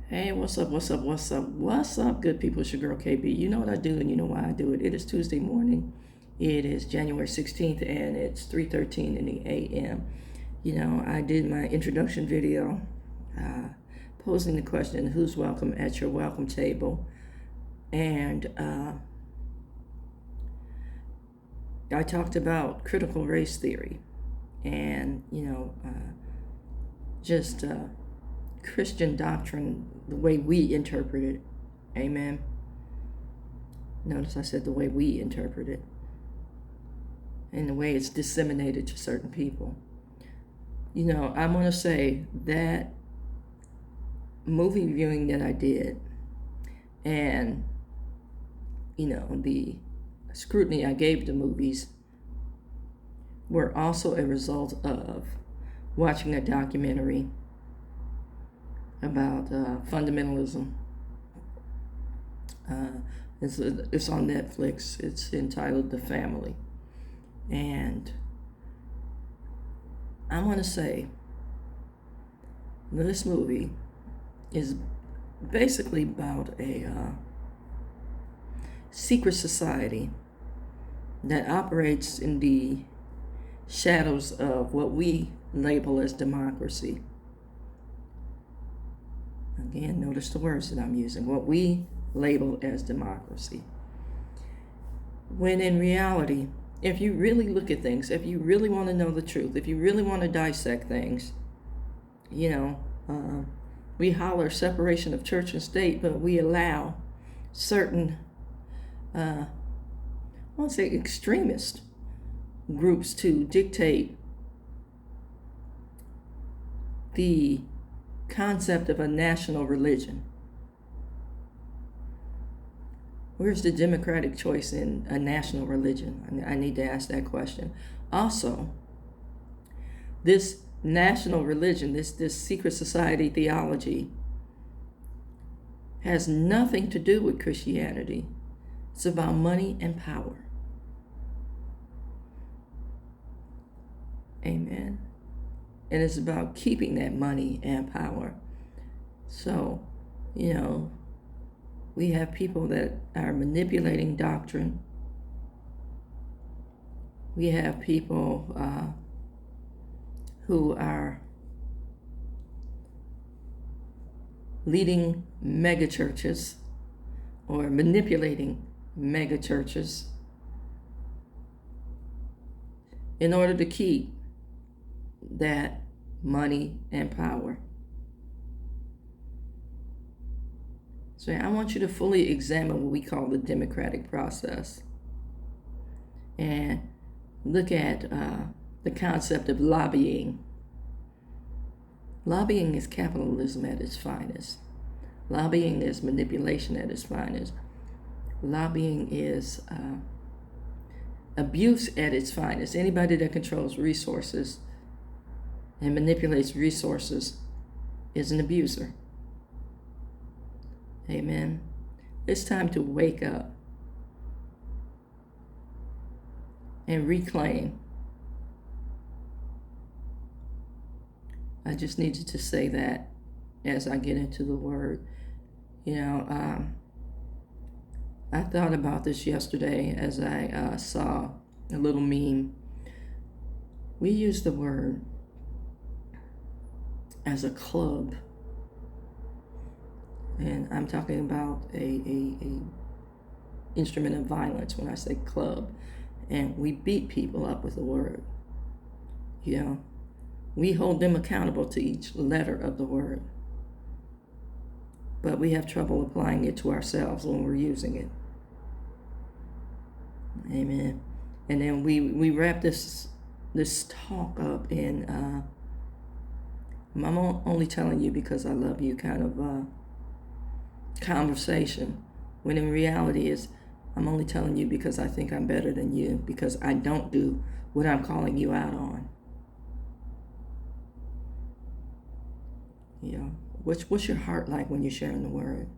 Hey, what's up, good people? It's your girl KB. You know what I do and you know why I do it. It is Tuesday morning. It is January 16th and it's 3:13 in the AM. I did my introduction video posing the question, who's welcome at your welcome table? And I talked about critical race theory and, just Christian doctrine, the way we interpret it. Amen. Notice I said the way we interpret it and the way it's disseminated to certain people. I want to say that movie viewing that I did and, the scrutiny I gave to movies were also a result of watching a documentary about fundamentalism. It's on Netflix. It's entitled The Family. And I want to say this movie is basically about a secret society that operates in the shadows of what we label as democracy. Again, notice the words that I'm using, what we label as democracy. When in reality, if you really look at things, if you really want to know the truth, if you really want to dissect things, we holler separation of church and state, but we allow certain, I want to say extremist groups to dictate the concept of a national religion. Where's the democratic choice in a national religion? I need to ask that question. Also, this national religion, this secret society theology, has nothing to do with Christianity. It's about money and power. Amen. And it's about keeping that money and power. So, we have people that are manipulating doctrine. We have people who are leading megachurches or manipulating megachurches in order to keep that money and power. So I want you to fully examine what we call the democratic process and look at the concept of lobbying. Lobbying is capitalism at its finest. Lobbying is manipulation at its finest. Lobbying is abuse at its finest. Anybody that controls resources and manipulates resources is an abuser. Amen. It's time to wake up and reclaim. I just needed to say that as I get into the word. I thought about this yesterday as I saw a little meme. We use the word as a club, and I'm talking about a instrument of violence when I say club, and we beat people up with the word. We hold them accountable to each letter of the word, but we have trouble applying it to ourselves when we're using it. Amen. And then we wrap this talk up in I'm only telling you because I love you kind of conversation, when in reality is I'm only telling you because I think I'm better than you, because I don't do what I'm calling you out on. What's your heart like when you're sharing the word?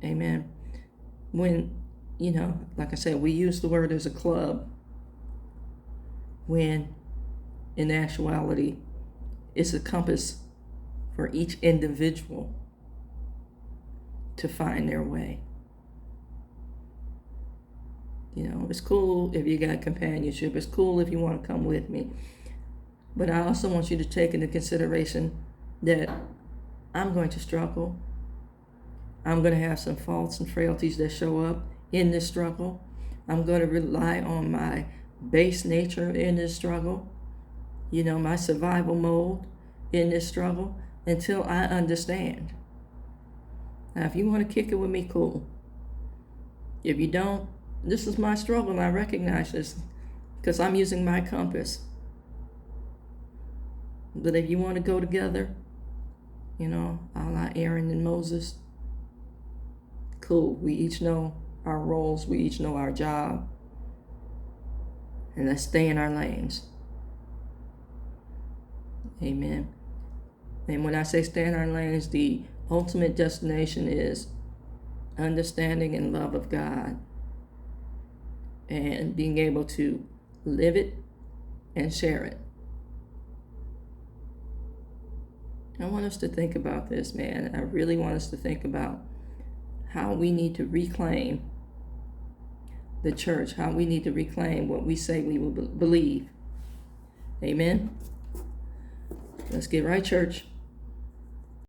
Amen. When, like I said, we use the word as a club, when in actuality it's a compass for each individual to find their way. You know, it's cool if you got companionship. It's cool if you want to come with me. But I also want you to take into consideration that I'm going to struggle. I'm going to have some faults and frailties that show up in this struggle. I'm going to rely on my base nature in this struggle, you know, my survival mode in this struggle until I understand. Now, if you want to kick it with me, cool. If you don't, this is my struggle and I recognize this because I'm using my compass. But if you want to go together, you know, a la Aaron and Moses, cool. We each know our roles. We each know our job. And let's stay in our lanes. Amen. And when I say stay in our lanes, the ultimate destination is understanding and love of God and being able to live it and share it. I want us to think about this, man. I really want us to think about how we need to reclaim the church, how we need to reclaim what we say we will believe. Amen. Let's get right, church.